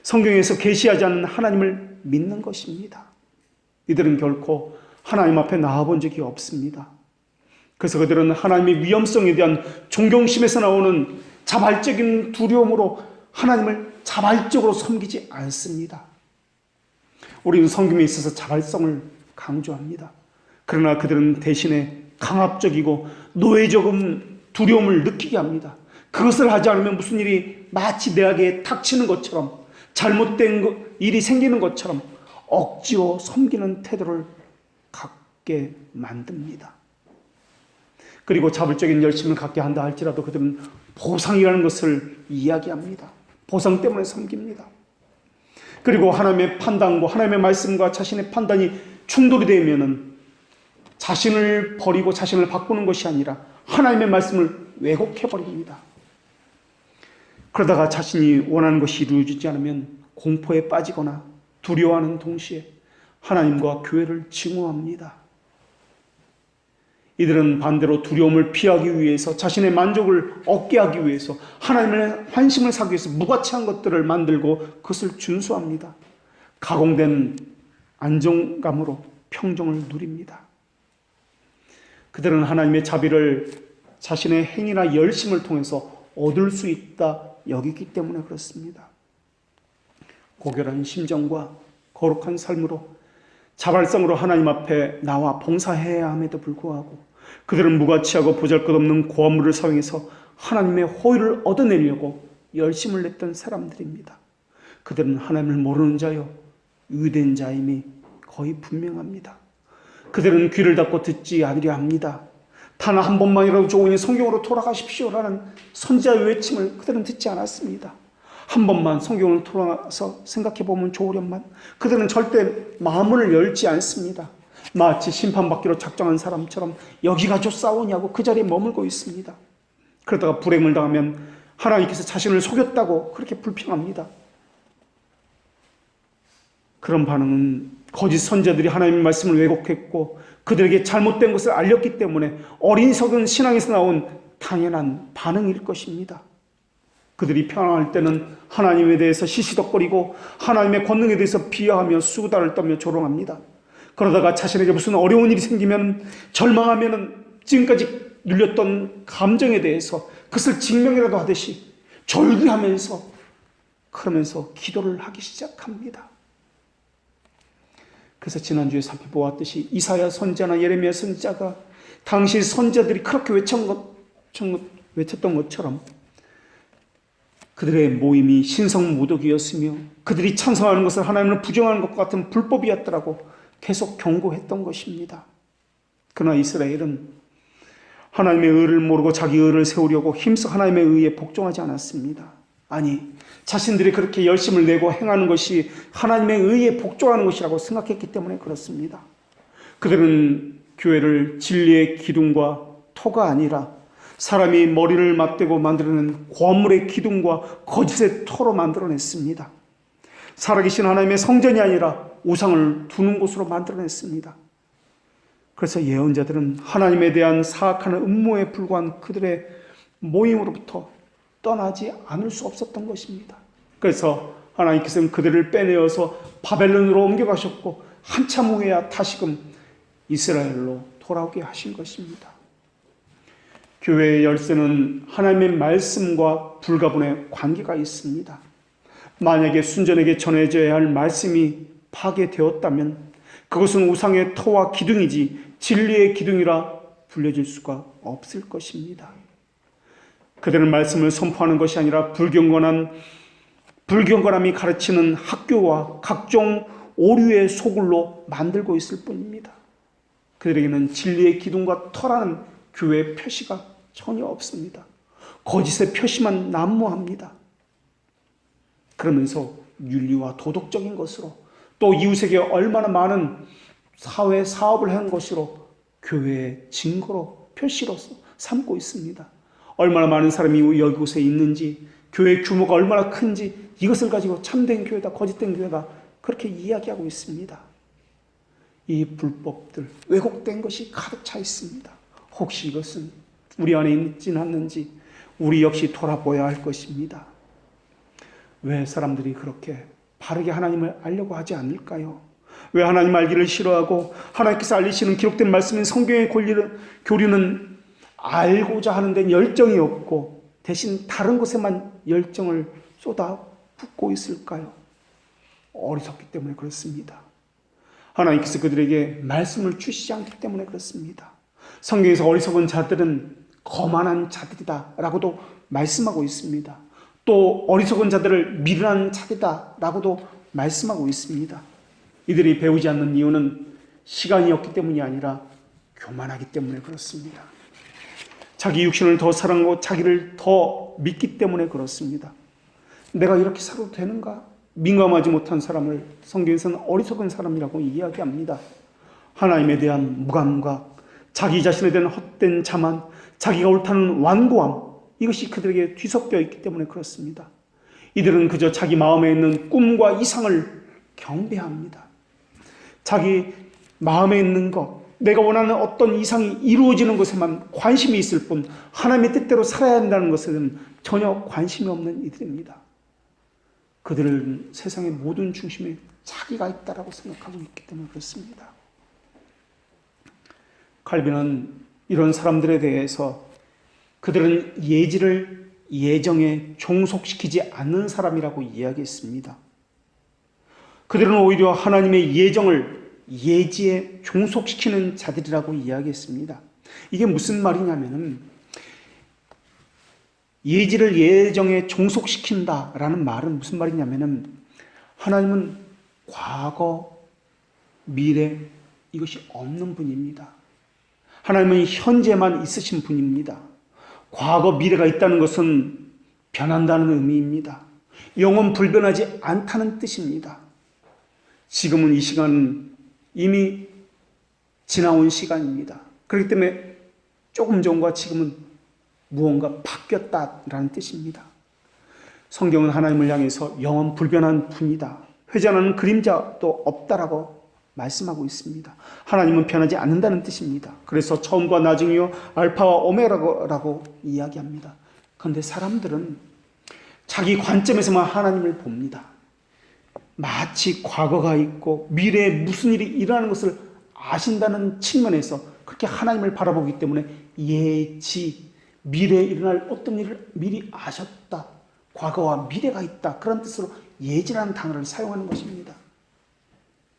성경에서 계시하지 않는 하나님을 믿는 것입니다. 이들은 결코 하나님 앞에 나와본 적이 없습니다. 그래서 그들은 하나님의 위엄성에 대한 존경심에서 나오는 자발적인 두려움으로 하나님을 자발적으로 섬기지 않습니다. 우리는 성경에 있어서 자발성을 강조합니다. 그러나 그들은 대신에 강압적이고 노예적인 두려움을 느끼게 합니다. 그것을 하지 않으면 무슨 일이 마치 내게 닥치는 것처럼, 잘못된 일이 생기는 것처럼 억지로 섬기는 태도를 갖게 만듭니다. 그리고 자발적인 열심을 갖게 한다 할지라도 그들은 보상이라는 것을 이야기합니다. 보상 때문에 섬깁니다. 그리고 하나님의 판단과 하나님의 말씀과 자신의 판단이 충돌이 되면은 자신을 버리고 자신을 바꾸는 것이 아니라 하나님의 말씀을 왜곡해버립니다. 그러다가 자신이 원하는 것이 이루어지지 않으면 공포에 빠지거나 두려워하는 동시에 하나님과 교회를 증오합니다. 이들은 반대로 두려움을 피하기 위해서, 자신의 만족을 얻게 하기 위해서, 하나님의 환심을 사기 위해서 무가치한 것들을 만들고 그것을 준수합니다. 가공된 안정감으로 평정을 누립니다. 그들은 하나님의 자비를 자신의 행위나 열심을 통해서 얻을 수 있다 여기기 때문에 그렇습니다. 고결한 심정과 거룩한 삶으로 자발성으로 하나님 앞에 나와 봉사해야 함에도 불구하고 그들은 무가치하고 보잘것없는 고아물을 사용해서 하나님의 호의를 얻어내려고 열심을 냈던 사람들입니다. 그들은 하나님을 모르는 자요 유대인 자임이 거의 분명합니다. 그들은 귀를 닫고 듣지 않으려 합니다. 단 한 번만이라도 좋으니 성경으로 돌아가십시오라는 선지자의 외침을 그들은 듣지 않았습니다. 한 번만 성경을 돌아서 생각해보면 좋으련만 그들은 절대 마음을 열지 않습니다. 마치 심판받기로 작정한 사람처럼 여기가 좋사오냐고 그 자리에 머물고 있습니다. 그러다가 불행을 당하면 하나님께서 자신을 속였다고 그렇게 불평합니다. 그런 반응은 거짓 선지자들이 하나님의 말씀을 왜곡했고 그들에게 잘못된 것을 알렸기 때문에 어리석은 신앙에서 나온 당연한 반응일 것입니다. 그들이 평안할 때는 하나님에 대해서 시시덕거리고 하나님의 권능에 대해서 비하하며 수다를 떨며 조롱합니다. 그러다가 자신에게 무슨 어려운 일이 생기면, 절망하면 지금까지 눌렸던 감정에 대해서 그것을 증명이라도 하듯이 절규하면서 그러면서 기도를 하기 시작합니다. 그래서 지난주에 살펴보았듯이 이사야 선지자나 예레미야 선지자가 당시 선지자들이 그렇게 외쳤던 것처럼 그들의 모임이 신성모독이었으며 그들이 찬성하는 것을 하나님을 부정하는 것과 같은 불법이었더라고 계속 경고했던 것입니다. 그러나 이스라엘은 하나님의 의를 모르고 자기 의를 세우려고 힘써 하나님의 의에 복종하지 않았습니다. 아니, 자신들이 그렇게 열심을 내고 행하는 것이 하나님의 의에 복종하는 것이라고 생각했기 때문에 그렇습니다. 그들은 교회를 진리의 기둥과 토가 아니라 사람이 머리를 맞대고 만들어낸 고물의 기둥과 거짓의 토로 만들어냈습니다. 살아계신 하나님의 성전이 아니라 우상을 두는 곳으로 만들어냈습니다. 그래서 예언자들은 하나님에 대한 사악한 음모에 불과한 그들의 모임으로부터 떠나지 않을 수 없었던 것입니다. 그래서 하나님께서는 그들을 빼내어서 바벨론으로 옮겨가셨고 한참 후에야 다시금 이스라엘로 돌아오게 하신 것입니다. 교회의 열쇠는 하나님의 말씀과 불가분의 관계가 있습니다. 만약에 순전하게 전해져야 할 말씀이 파괴되었다면 그것은 우상의 터와 기둥이지 진리의 기둥이라 불려질 수가 없을 것입니다. 그들은 말씀을 선포하는 것이 아니라 불경건함이 가르치는 학교와 각종 오류의 소굴로 만들고 있을 뿐입니다. 그들에게는 진리의 기둥과 터라는 교회의 표시가 전혀 없습니다. 거짓의 표시만 난무합니다. 그러면서 윤리와 도덕적인 것으로 또 이웃에게 얼마나 많은 사회 사업을 한 것으로 교회의 증거로 표시로서 삼고 있습니다. 얼마나 많은 사람이 이곳에 있는지, 교회의 규모가 얼마나 큰지 이것을 가지고 참된 교회다, 거짓된 교회다 그렇게 이야기하고 있습니다. 이 불법들, 왜곡된 것이 가득 차 있습니다. 혹시 이것은 우리 안에 있지는 않는지 우리 역시 돌아보아야 할 것입니다. 왜 사람들이 그렇게 바르게 하나님을 알려고 하지 않을까요? 왜 하나님 알기를 싫어하고 하나님께서 알리시는 기록된 말씀인 성경의 교리는 알고자 하는 데는 열정이 없고 대신 다른 곳에만 열정을 쏟아붓고 있을까요? 어리석기 때문에 그렇습니다. 하나님께서 그들에게 말씀을 주시지 않기 때문에 그렇습니다. 성경에서 어리석은 자들은 거만한 자들이다 라고도 말씀하고 있습니다. 또 어리석은 자들을 미련한 자들이다 라고도 말씀하고 있습니다. 이들이 배우지 않는 이유는 시간이 없기 때문이 아니라 교만하기 때문에 그렇습니다. 자기 육신을 더 사랑하고 자기를 더 믿기 때문에 그렇습니다. 내가 이렇게 살아도 되는가? 민감하지 못한 사람을 성경에서는 어리석은 사람이라고 이야기합니다. 하나님에 대한 무감각, 자기 자신에 대한 헛된 자만, 자기가 옳다는 완고함, 이것이 그들에게 뒤섞여 있기 때문에 그렇습니다. 이들은 그저 자기 마음에 있는 꿈과 이상을 경배합니다. 자기 마음에 있는 것, 내가 원하는 어떤 이상이 이루어지는 것에만 관심이 있을 뿐 하나님의 뜻대로 살아야 한다는 것에는 전혀 관심이 없는 이들입니다. 그들은 세상의 모든 중심에 자기가 있다라고 생각하고 있기 때문에 그렇습니다. 칼빈은 이런 사람들에 대해서 그들은 예지를 예정에 종속시키지 않는 사람이라고 이야기했습니다. 그들은 오히려 하나님의 예정을 예지에 종속시키는 자들이라고 이야기했습니다. 이게 무슨 말이냐면은 예지를 예정에 종속시킨다라는 말은 무슨 말이냐면은 하나님은 과거, 미래 이것이 없는 분입니다. 하나님은 현재만 있으신 분입니다. 과거, 미래가 있다는 것은 변한다는 의미입니다. 영원 불변하지 않다는 뜻입니다. 지금은 이 시간은 이미 지나온 시간입니다. 그렇기 때문에 조금 전과 지금은 무언가 바뀌었다라는 뜻입니다. 성경은 하나님을 향해서 영원 불변한 분이다, 회전하는 그림자도 없다라고 말씀하고 있습니다. 하나님은 변하지 않는다는 뜻입니다. 그래서 처음과 나중이요 알파와 오메가라고 이야기합니다. 그런데 사람들은 자기 관점에서만 하나님을 봅니다. 마치 과거가 있고 미래에 무슨 일이 일어나는 것을 아신다는 측면에서 그렇게 하나님을 바라보기 때문에 예지, 미래에 일어날 어떤 일을 미리 아셨다, 과거와 미래가 있다, 그런 뜻으로 예지라는 단어를 사용하는 것입니다.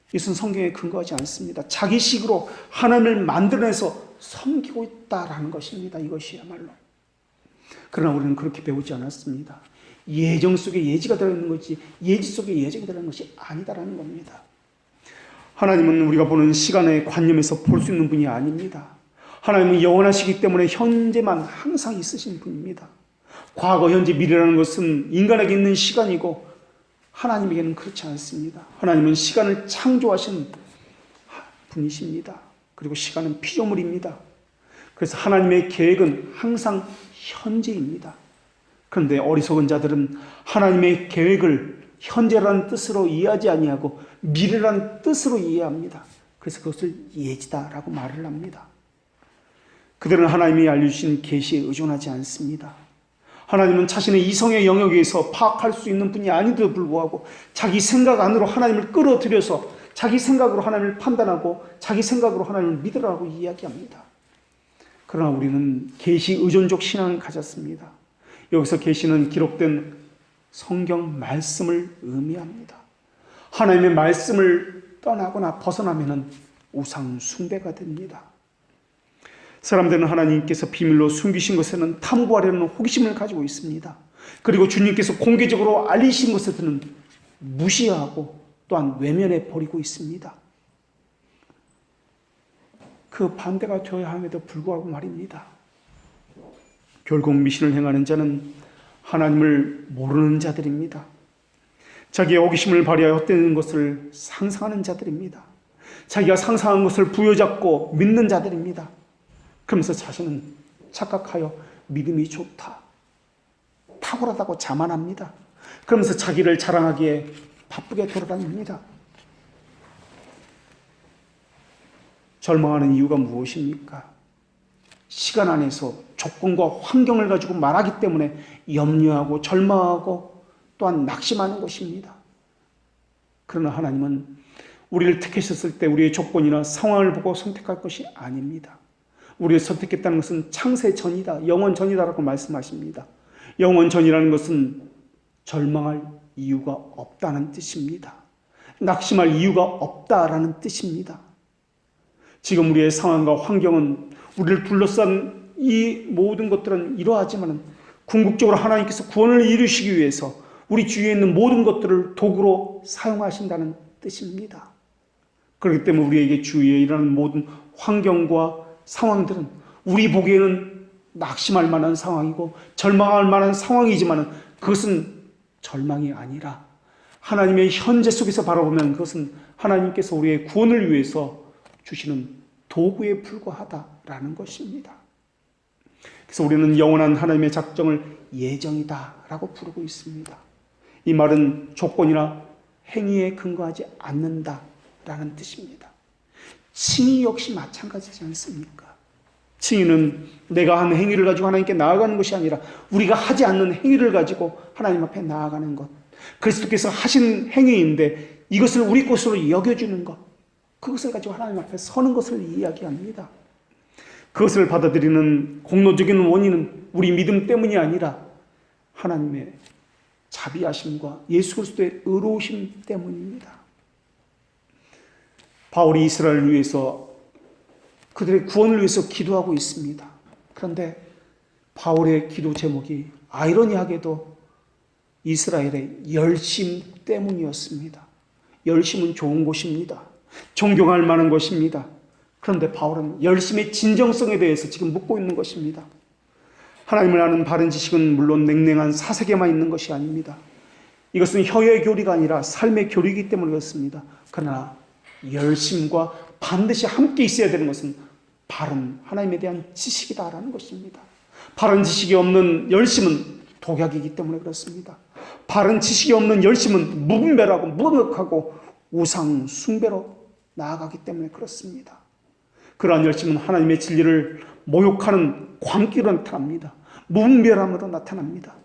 이것은 성경에 근거하지 않습니다. 자기식으로 하나님을 만들어내서 섬기고 있다라는 것입니다. 이것이야말로. 그러나 우리는 그렇게 배우지 않았습니다. 예정 속에 예지가 들어있는 것이 예지 속에 예정이 들어있는 것이 아니다라는 겁니다. 하나님은 우리가 보는 시간의 관념에서 볼 수 있는 분이 아닙니다. 하나님은 영원하시기 때문에 현재만 항상 있으신 분입니다. 과거, 현재, 미래라는 것은 인간에게 있는 시간이고 하나님에게는 그렇지 않습니다. 하나님은 시간을 창조하신 분이십니다. 그리고 시간은 피조물입니다. 그래서 하나님의 계획은 항상 현재입니다. 그런데 어리석은 자들은 하나님의 계획을 현재라는 뜻으로 이해하지 아니하고 미래라는 뜻으로 이해합니다. 그래서 그것을 예지다라고 말을 합니다. 그들은 하나님이 알려주신 계시에 의존하지 않습니다. 하나님은 자신의 이성의 영역에서 파악할 수 있는 분이 아닌데도 불구하고 자기 생각 안으로 하나님을 끌어들여서 자기 생각으로 하나님을 판단하고 자기 생각으로 하나님을 믿으라고 이야기합니다. 그러나 우리는 계시 의존적 신앙을 가졌습니다. 여기서 계시는 기록된 성경 말씀을 의미합니다. 하나님의 말씀을 떠나거나 벗어나면 우상 숭배가 됩니다. 사람들은 하나님께서 비밀로 숨기신 것에는 탐구하려는 호기심을 가지고 있습니다. 그리고 주님께서 공개적으로 알리신 것에는 무시하고 또한 외면해 버리고 있습니다. 그 반대가 되어야 함에도 불구하고 말입니다. 결국 미신을 행하는 자는 하나님을 모르는 자들입니다. 자기의 호기심을 발휘하여 헛되는 것을 상상하는 자들입니다. 자기가 상상한 것을 부여잡고 믿는 자들입니다. 그러면서 자신은 착각하여 믿음이 좋다, 탁월하다고 자만합니다. 그러면서 자기를 자랑하기에 바쁘게 돌아다닙니다. 절망하는 이유가 무엇입니까? 시간 안에서 조건과 환경을 가지고 말하기 때문에 염려하고 절망하고 또한 낙심하는 것입니다. 그러나 하나님은 우리를 택하셨을 때 우리의 조건이나 상황을 보고 선택할 것이 아닙니다. 우리를 선택했다는 것은 창세 전이다, 영원 전이다라고 말씀하십니다. 영원 전이라는 것은 절망할 이유가 없다는 뜻입니다. 낙심할 이유가 없다라는 뜻입니다. 지금 우리의 상황과 환경은 우리를 둘러싼 이 모든 것들은 이러하지만 궁극적으로 하나님께서 구원을 이루시기 위해서 우리 주위에 있는 모든 것들을 도구로 사용하신다는 뜻입니다. 그렇기 때문에 우리에게 주위에 일어나는 모든 환경과 상황들은 우리 보기에는 낙심할 만한 상황이고 절망할 만한 상황이지만 그것은 절망이 아니라 하나님의 현재 속에서 바라보면 그것은 하나님께서 우리의 구원을 위해서 주시는 도구에 불과하다라는 것입니다. 그래서 우리는 영원한 하나님의 작정을 예정이다라고 부르고 있습니다. 이 말은 조건이나 행위에 근거하지 않는다라는 뜻입니다. 칭의 역시 마찬가지지 않습니까? 칭의는 내가 한 행위를 가지고 하나님께 나아가는 것이 아니라 우리가 하지 않는 행위를 가지고 하나님 앞에 나아가는 것. 그리스도께서 하신 행위인데 이것을 우리 것으로 여겨주는 것. 그것을 가지고 하나님 앞에 서는 것을 이야기합니다. 그것을 받아들이는 공로적인 원인은 우리 믿음 때문이 아니라 하나님의 자비하심과 예수 그리스도의 의로우심 때문입니다. 바울이 이스라엘을 위해서 그들의 구원을 위해서 기도하고 있습니다. 그런데 바울의 기도 제목이 아이러니하게도 이스라엘의 열심 때문이었습니다. 열심은 좋은 것입니다. 존경할 만한 것입니다. 그런데 바울은 열심의 진정성에 대해서 지금 묻고 있는 것입니다. 하나님을 아는 바른 지식은 물론 냉랭한 사색에만 있는 것이 아닙니다. 이것은 혀의 교리가 아니라 삶의 교리이기 때문에 그렇습니다. 그러나 열심과 반드시 함께 있어야 되는 것은 바른 하나님에 대한 지식이다라는 것입니다. 바른 지식이 없는 열심은 독약이기 때문에 그렇습니다. 바른 지식이 없는 열심은 무분별하고 무력하고 우상 숭배로 나아가기 때문에 그렇습니다. 그러한 열심은 하나님의 진리를 모욕하는 광기로 나타납니다. 무분별함으로 나타납니다.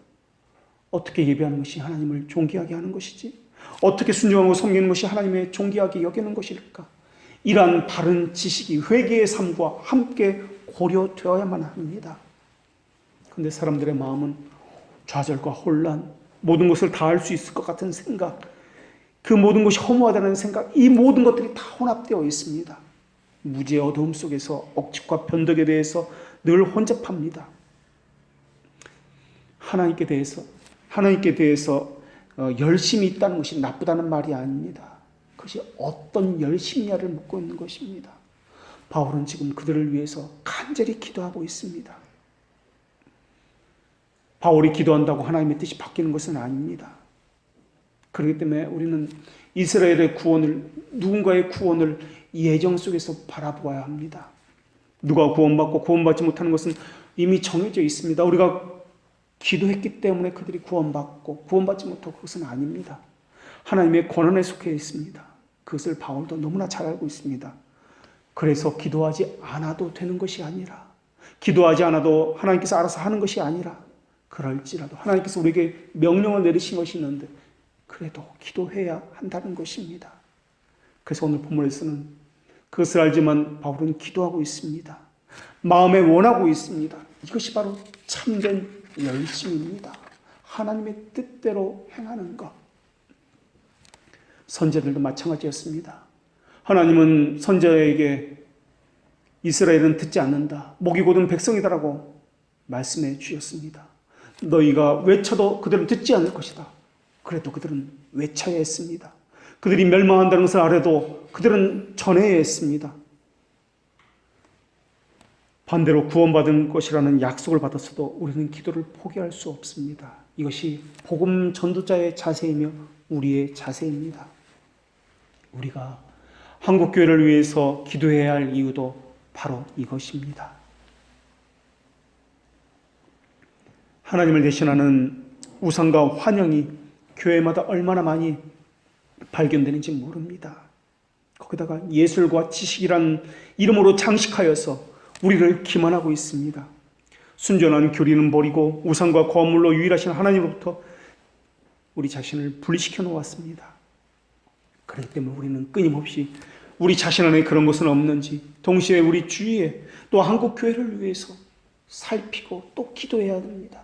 어떻게 예배하는 것이 하나님을 존귀하게 하는 것이지? 어떻게 순종하고 섬기는 것이 하나님의 존귀하게 여기는 것일까? 이러한 바른 지식이 회개의 삶과 함께 고려되어야만 합니다. 그런데 사람들의 마음은 좌절과 혼란, 모든 것을 다 할 수 있을 것 같은 생각, 그 모든 것이 허무하다는 생각, 이 모든 것들이 다 혼합되어 있습니다. 무지의 어두움 속에서 억측과 변덕에 대해서 늘 혼잡합니다. 하나님께 대해서 열심이 있다는 것이 나쁘다는 말이 아닙니다. 그것이 어떤 열심이냐를 묻고 있는 것입니다. 바울은 지금 그들을 위해서 간절히 기도하고 있습니다. 바울이 기도한다고 하나님의 뜻이 바뀌는 것은 아닙니다. 그렇기 때문에 우리는 이스라엘의 구원을, 누군가의 구원을 예정 속에서 바라보아야 합니다. 누가 구원받고 구원받지 못하는 것은 이미 정해져 있습니다. 우리가 기도했기 때문에 그들이 구원받고 구원받지 못하고 그것은 아닙니다. 하나님의 권한에 속해 있습니다. 그것을 바울도 너무나 잘 알고 있습니다. 그래서 기도하지 않아도 되는 것이 아니라, 기도하지 않아도 하나님께서 알아서 하는 것이 아니라, 그럴지라도 하나님께서 우리에게 명령을 내리신 것이 있는데 그래도 기도해야 한다는 것입니다. 그래서 오늘 본문에서는 그것을 알지만 바울은 기도하고 있습니다. 마음에 원하고 있습니다. 이것이 바로 참된 열심입니다. 하나님의 뜻대로 행하는 것. 선제들도 마찬가지였습니다. 하나님은 선제에게 이스라엘은 듣지 않는다, 목이 곧은 백성이다라고 말씀해 주셨습니다. 너희가 외쳐도 그들은 듣지 않을 것이다. 그래도 그들은 외쳐야 했습니다. 그들이 멸망한다는 것을 알아도 그들은 전해야 했습니다. 반대로 구원받은 것이라는 약속을 받았어도 우리는 기도를 포기할 수 없습니다. 이것이 복음 전도자의 자세이며 우리의 자세입니다. 우리가 한국교회를 위해서 기도해야 할 이유도 바로 이것입니다. 하나님을 대신하는 우상과 환영이 교회마다 얼마나 많이 발견되는지 모릅니다. 거기다가 예술과 지식이란 이름으로 장식하여서 우리를 기만하고 있습니다. 순전한 교리는 버리고 우상과 거물로 유일하신 하나님으로부터 우리 자신을 분리시켜 놓았습니다. 그렇기 때문에 우리는 끊임없이 우리 자신 안에 그런 것은 없는지, 동시에 우리 주위에 또 한국교회를 위해서 살피고 또 기도해야 됩니다.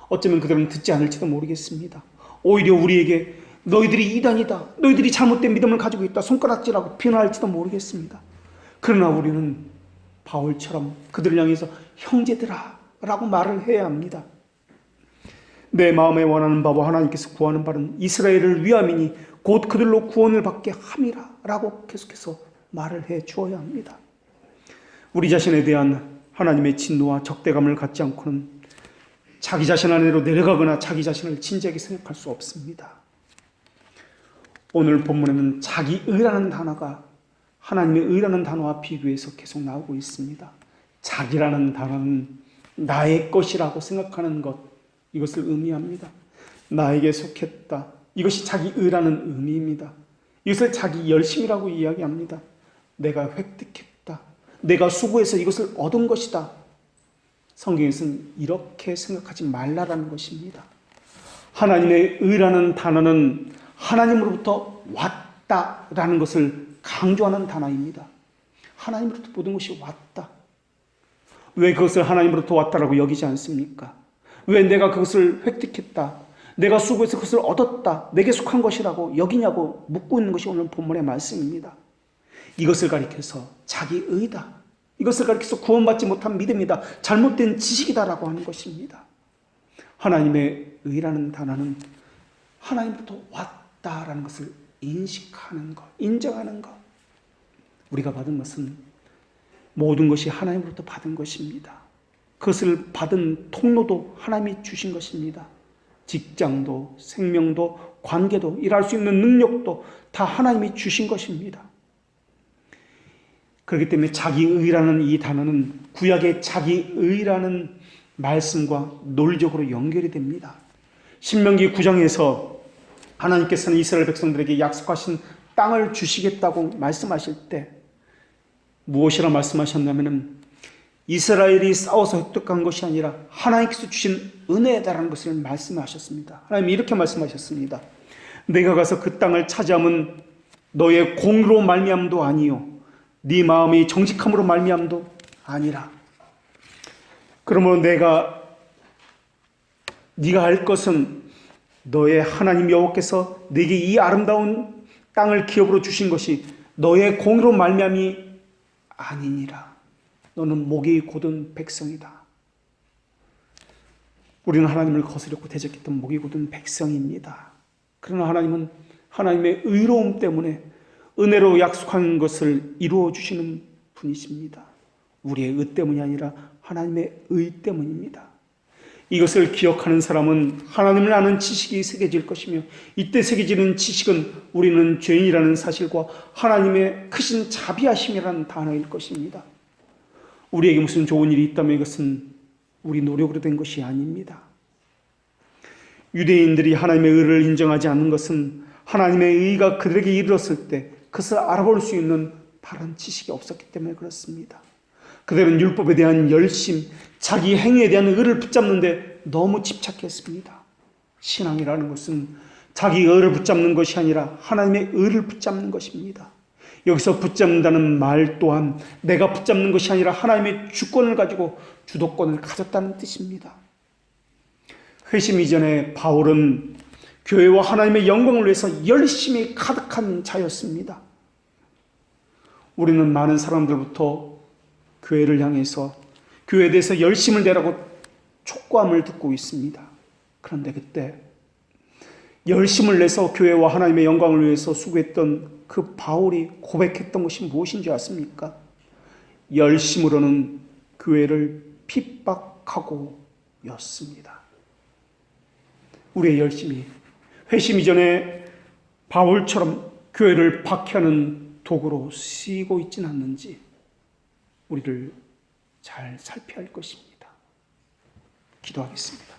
어쩌면 그들은 듣지 않을지도 모르겠습니다. 오히려 우리에게 너희들이 이단이다, 너희들이 잘못된 믿음을 가지고 있다, 손가락질하고 비난할지도 모르겠습니다. 그러나 우리는 바울처럼 그들을 향해서 형제들아 라고 말을 해야 합니다. 내 마음에 원하는 바와 하나님께서 구하는 바는 이스라엘을 위함이니 곧 그들로 구원을 받게 함이라 라고 계속해서 말을 해 주어야 합니다. 우리 자신에 대한 하나님의 진노와 적대감을 갖지 않고는 자기 자신 안으로 내려가거나 자기 자신을 진지하게 생각할 수 없습니다. 오늘 본문에는 자기의라는 단어가 하나님의 의라는 단어와 비교해서 계속 나오고 있습니다. 자기라는 단어는 나의 것이라고 생각하는 것, 이것을 의미합니다. 나에게 속했다. 이것이 자기의라는 의미입니다. 이것을 자기 열심이라고 이야기합니다. 내가 획득했다. 내가 수고해서 이것을 얻은 것이다. 성경에서는 이렇게 생각하지 말라라는 것입니다. 하나님의 의라는 단어는 하나님으로부터 왔다라는 것을 강조하는 단어입니다. 하나님으로부터 모든 것이 왔다. 왜 그것을 하나님으로부터 왔다라고 여기지 않습니까? 왜 내가 그것을 획득했다, 내가 수고해서 그것을 얻었다, 내게 속한 것이라고 여기냐고 묻고 있는 것이 오늘 본문의 말씀입니다. 이것을 가리켜서 자기의다, 이것을 가리켜서 구원받지 못한 믿음이다, 잘못된 지식이다라고 하는 것입니다. 하나님의 의라는 단어는 하나님부터 왔다라는 것을 인식하는 것, 인정하는 것. 우리가 받은 것은 모든 것이 하나님으로부터 받은 것입니다. 그것을 받은 통로도 하나님이 주신 것입니다. 직장도, 생명도, 관계도, 일할 수 있는 능력도 다 하나님이 주신 것입니다. 그렇기 때문에 자기의라는 이 단어는 구약의 자기의라는 말씀과 논리적으로 연결이 됩니다. 신명기 9장에서 하나님께서는 이스라엘 백성들에게 약속하신 땅을 주시겠다고 말씀하실 때 무엇이라 말씀하셨냐면 이스라엘이 싸워서 획득한 것이 아니라 하나님께서 주신 은혜다라는 것을 말씀하셨습니다. 하나님이 이렇게 말씀하셨습니다. 내가 가서 그 땅을 차지함은 너의 공으로 말미암도 아니요 네 마음이 정직함으로 말미암도 아니라. 그러므로 네가 할 것은 너의 하나님 여호와께서 네게 이 아름다운 땅을 기업으로 주신 것이 너의 공으로 말미암이 아니니라. 너는 목이 곧은 백성이다. 우리는 하나님을 거스렸고 대적했던 목이 곧은 백성입니다. 그러나 하나님은 하나님의 의로움 때문에 은혜로 약속한 것을 이루어 주시는 분이십니다. 우리의 의 때문이 아니라 하나님의 의 때문입니다. 이것을 기억하는 사람은 하나님을 아는 지식이 새겨질 것이며, 이때 새겨지는 지식은 우리는 죄인이라는 사실과 하나님의 크신 자비하심이라는 단어일 것입니다. 우리에게 무슨 좋은 일이 있다면 이것은 우리 노력으로 된 것이 아닙니다. 유대인들이 하나님의 의를 인정하지 않는 것은 하나님의 의가 그들에게 이르렀을 때 그것을 알아볼 수 있는 바른 지식이 없었기 때문에 그렇습니다. 그들은 율법에 대한 열심, 자기 행위에 대한 의를 붙잡는데 너무 집착했습니다. 신앙이라는 것은 자기 의를 붙잡는 것이 아니라 하나님의 의를 붙잡는 것입니다. 여기서 붙잡는다는 말 또한 내가 붙잡는 것이 아니라 하나님의 주권을 가지고 주도권을 가졌다는 뜻입니다. 회심 이전에 바울은 교회와 하나님의 영광을 위해서 열심히 가득한 자였습니다. 우리는 많은 사람들부터 교회를 향해서 교회에 대해서 열심을 내라고 촉구함을 듣고 있습니다. 그런데 그때 열심을 내서 교회와 하나님의 영광을 위해서 수고했던 그 바울이 고백했던 것이 무엇인지 아십니까? 열심으로는 교회를 핍박하고 였습니다. 우리의 열심이 회심 이전에 바울처럼 교회를 박해하는 도구로 쓰이고 있지는 않는지 우리를 잘 살펴야 할 것입니다. 기도하겠습니다.